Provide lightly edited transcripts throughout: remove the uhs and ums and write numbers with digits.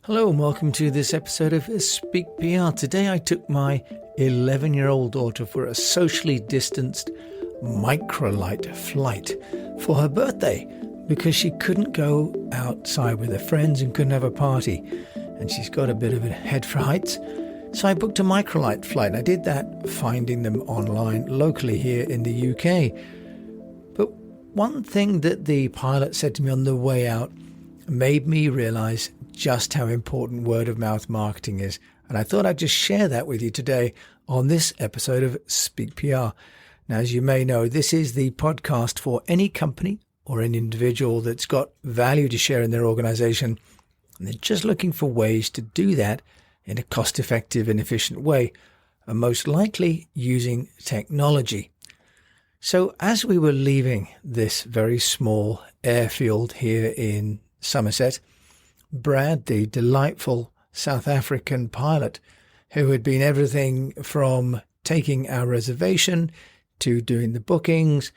Hello and welcome to this episode of Speak PR. Today I took my 11-year-old daughter for a socially distanced microlight flight for her birthday because she couldn't go outside with her friends and couldn't have a party. And she's got a bit of a head for heights. So I booked a microlight flight and I did that finding them online locally here in the UK. But one thing that the pilot said to me on the way out made me realize just how important word-of-mouth marketing is. And I thought I'd just share that with you today on this episode of Speak PR. Now, as you may know, this is the podcast for any company or an individual that's got value to share in their organization. And they're just looking for ways to do that in a cost-effective and efficient way, and most likely using technology. So as we were leaving this very small airfield here in Somerset, Brad, the delightful South African pilot who had been everything from taking our reservation to doing the bookings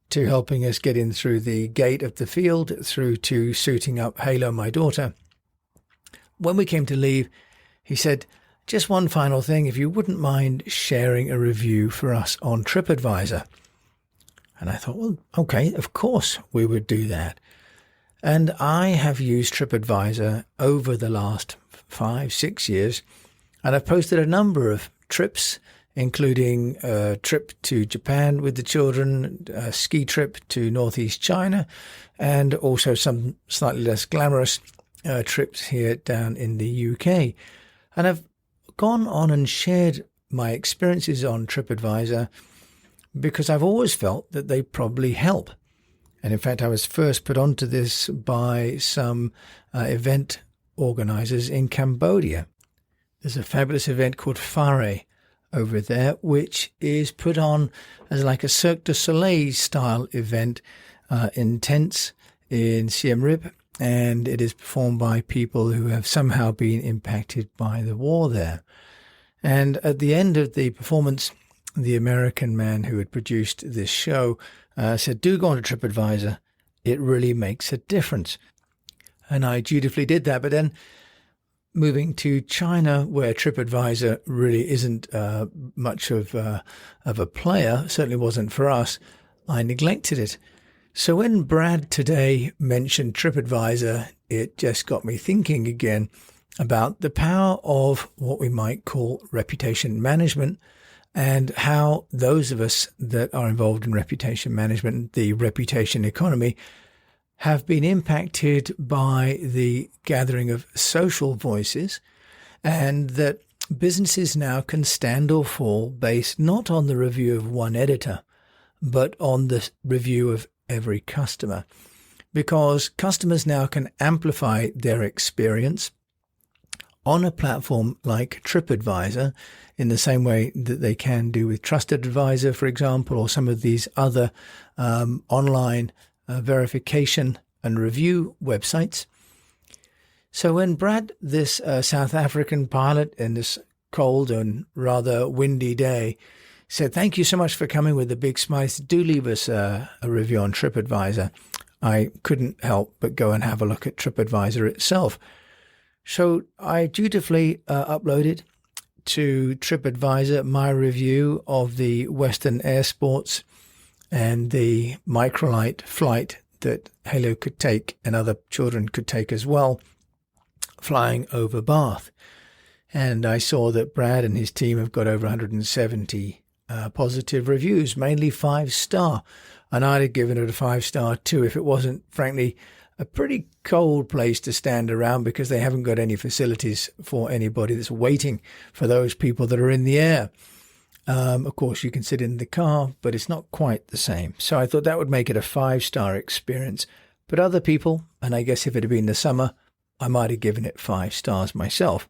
to helping us get in through the gate of the field through to suiting up Halo, my daughter. When we came to leave, he said, just one final thing, if you wouldn't mind sharing a review for us on Tripadvisor. And I thought, well, okay, of course we would do that. And I have used Tripadvisor over the last 5-6 years, and I've posted a number of trips, including a trip to Japan with the children, a ski trip to northeast China, and also some slightly less glamorous trips here down in the UK. And I've gone on and shared my experiences on Tripadvisor because I've always felt that they probably help. And in fact, I was first put onto this by some event organizers in Cambodia. There's a fabulous event called Phare over there, which is put on as like a Cirque du Soleil style event in tents in Siem Reap. And it is performed by people who have somehow been impacted by the war there. And at the end of the performance, the American man who had produced this show said, do go on to Tripadvisor. It really makes a difference. And I dutifully did that. But then moving to China, where Tripadvisor really isn't much of a player, certainly wasn't for us, I neglected it. So when Brad today mentioned Tripadvisor, it just got me thinking again about the power of what we might call reputation management, and how those of us that are involved in reputation management, the reputation economy, have been impacted by the gathering of social voices, and that businesses now can stand or fall based not on the review of one editor, but on the review of every customer. Because customers now can amplify their experience on a platform like Tripadvisor in the same way that they can do with Trusted Advisor, for example, or some of these other online verification and review websites. So when Brad, this South African pilot in this cold and rather windy day, said, thank you so much for coming with the big smiles, do leave us a review on Tripadvisor, I couldn't help but go and have a look at Tripadvisor itself. So I dutifully uploaded to Tripadvisor my review of the Western Air Sports and the microlight flight that Halo could take and other children could take as well, flying over Bath. And I saw that Brad and his team have got over 170 positive reviews, mainly 5-star. And I'd have given it a 5-star too if it wasn't, frankly, a pretty cold place to stand around because they haven't got any facilities for anybody that's waiting for those people that are in the air. Of course, you can sit in the car, but it's not quite the same. So I thought that would make it a 5-star experience. But other people, and I guess if it had been the summer, I might have given it 5 stars myself.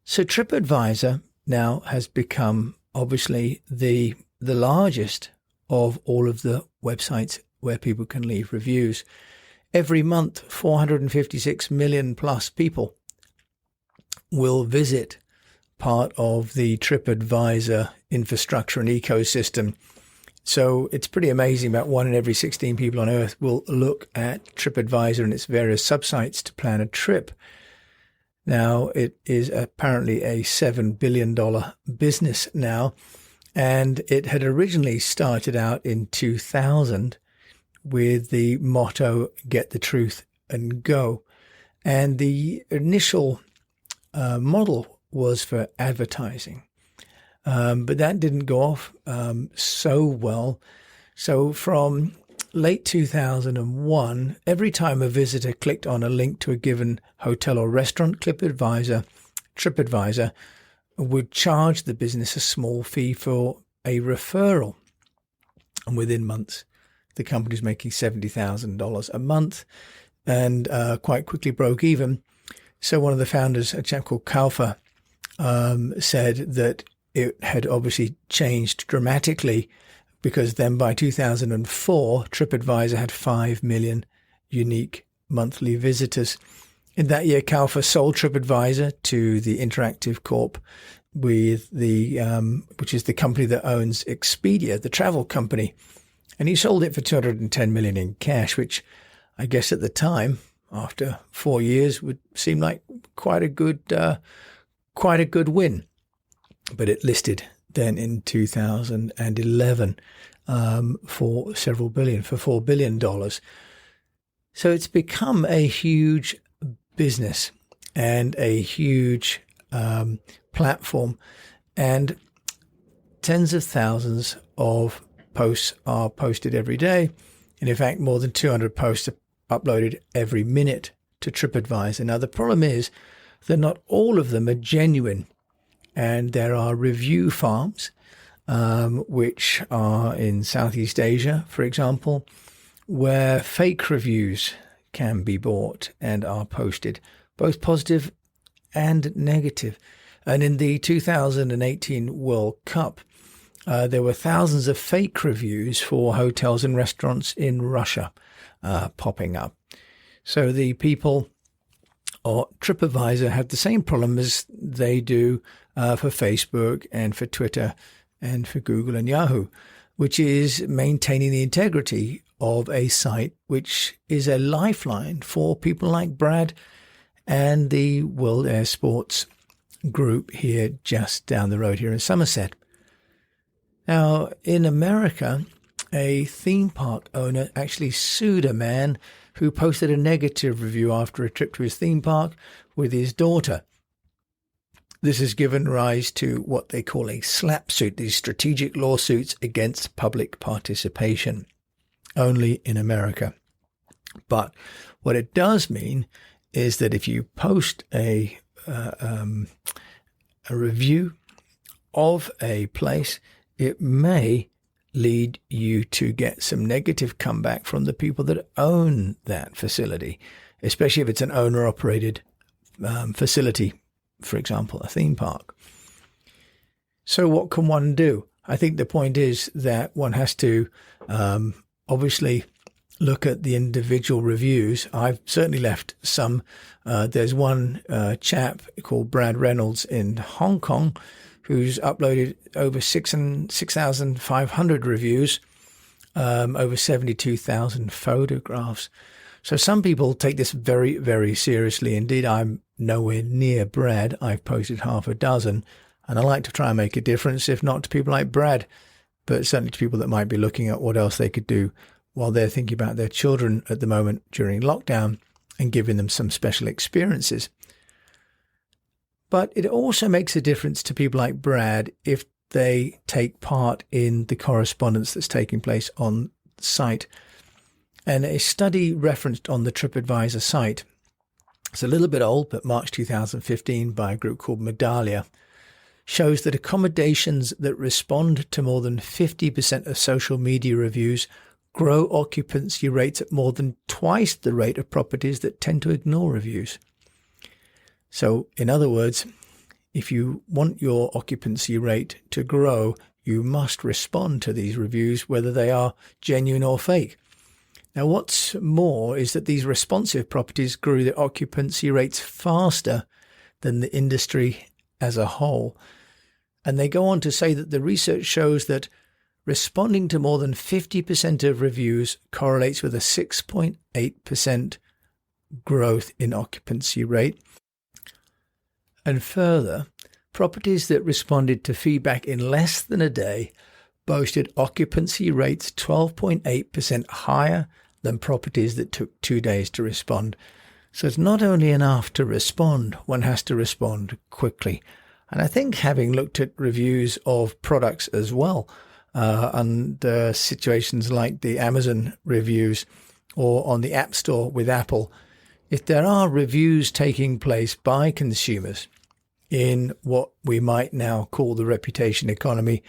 So Tripadvisor now has become obviously the largest of all of the websites where people can leave reviews. Every month, 456 million plus people will visit part of the Tripadvisor infrastructure and ecosystem. So it's pretty amazing. About 1 in every 16 people on Earth will look at Tripadvisor and its various subsites to plan a trip. Now, it is apparently a $7 billion business now, and it had originally started out in 2000 with the motto, "Get the truth and go." And the initial model was for advertising, but that didn't go off so well. So from late 2001, every time a visitor clicked on a link to a given hotel or restaurant, Tripadvisor would charge the business a small fee for a referral. And within months, the company was making $70,000 a month and quite quickly broke even. So one of the founders, a chap called Kaufer, said that it had obviously changed dramatically, because then by 2004, Tripadvisor had 5 million unique monthly visitors. In that year, Kaufer sold Tripadvisor to the Interactive Corp, with which is the company that owns Expedia, the travel company. And he sold it for $210 million in cash, which I guess at the time, after 4 years, would seem like quite a good win. But it listed then in 2011 for several billion, for $4 billion. So it's become a huge business and a huge platform, and tens of thousands of posts are posted every day. And in fact, more than 200 posts are uploaded every minute to Tripadvisor. Now, the problem is that not all of them are genuine. And there are review farms, which are in Southeast Asia, for example, where fake reviews can be bought and are posted, both positive and negative. And in the 2018 World Cup, there were thousands of fake reviews for hotels and restaurants in Russia popping up. So the people or Tripadvisor have the same problem as they do for Facebook and for Twitter and for Google and Yahoo, which is maintaining the integrity of a site which is a lifeline for people like Brad and the World Air Sports group here just down the road here in Somerset. Now, in America, a theme park owner actually sued a man who posted a negative review after a trip to his theme park with his daughter. This has given rise to what they call a SLAP suit, these strategic lawsuits against public participation, only in America. But what it does mean is that if you post a review of a place, it may lead you to get some negative comeback from the people that own that facility, especially if it's an owner-operated facility, for example, a theme park. So what can one do? I think the point is that one has to obviously look at the individual reviews. I've certainly left some. There's one chap called Brad Reynolds in Hong Kong who's uploaded over 6,500 reviews, over 72,000 photographs. So some people take this very, very seriously. Indeed, I'm nowhere near Brad. I've posted half a dozen, and I like to try and make a difference, if not to people like Brad, but certainly to people that might be looking at what else they could do while they're thinking about their children at the moment during lockdown and giving them some special experiences. But it also makes a difference to people like Brad if they take part in the correspondence that's taking place on the site. And a study referenced on the Tripadvisor site, it's a little bit old, but March 2015, by a group called Medallia, shows that accommodations that respond to more than 50% of social media reviews grow occupancy rates at more than twice the rate of properties that tend to ignore reviews. So, in other words, if you want your occupancy rate to grow, you must respond to these reviews, whether they are genuine or fake. Now, what's more is that these responsive properties grew their occupancy rates faster than the industry as a whole. And they go on to say that the research shows that responding to more than 50% of reviews correlates with a 6.8% growth in occupancy rate. And further, properties that responded to feedback in less than a day boasted occupancy rates 12.8% higher than properties that took 2 days to respond. So it's not only enough to respond, one has to respond quickly. And I think having looked at reviews of products as well, and situations like the Amazon reviews or on the App Store with Apple, if there are reviews taking place by consumers in what we might now call the reputation economy,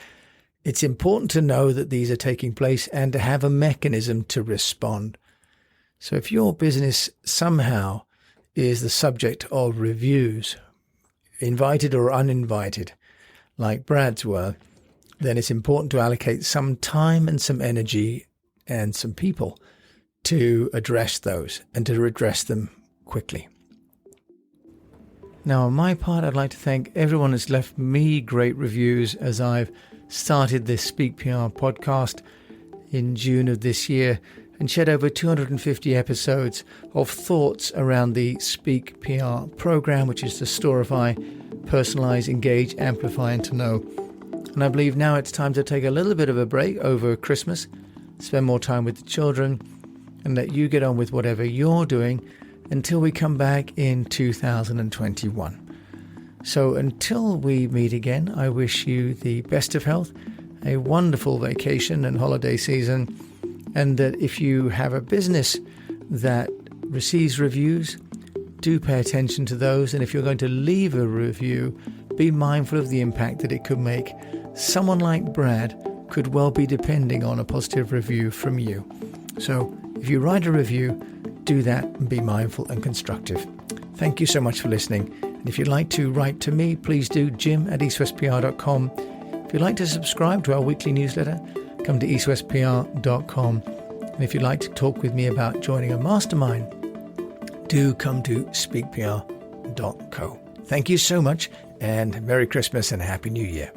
it's important to know that these are taking place and to have a mechanism to respond. So if your business somehow is the subject of reviews, invited or uninvited, like Brad's were, then it's important to allocate some time and some energy and some people to address those and to address them quickly. Now, on my part, I'd like to thank everyone that's left me great reviews as I've started this Speak PR podcast in June of this year and shared over 250 episodes of thoughts around the Speak PR program, which is to storify, personalize, engage, amplify, and to know. And I believe now it's time to take a little bit of a break over Christmas, spend more time with the children, and let you get on with whatever you're doing until we come back in 2021. So until we meet again, I wish you the best of health, a wonderful vacation and holiday season, and that if you have a business that receives reviews, do pay attention to those. And if you're going to leave a review, be mindful of the impact that it could make. Someone like Brad could well be depending on a positive review from you. So if you write a review, do that and be mindful and constructive. Thank you so much for listening. And if you'd like to write to me, please do jim@eastwestpr.com. If you'd like to subscribe to our weekly newsletter, come to eastwestpr.com. And if you'd like to talk with me about joining a mastermind, do come to speakpr.co. Thank you so much, and Merry Christmas and Happy New Year.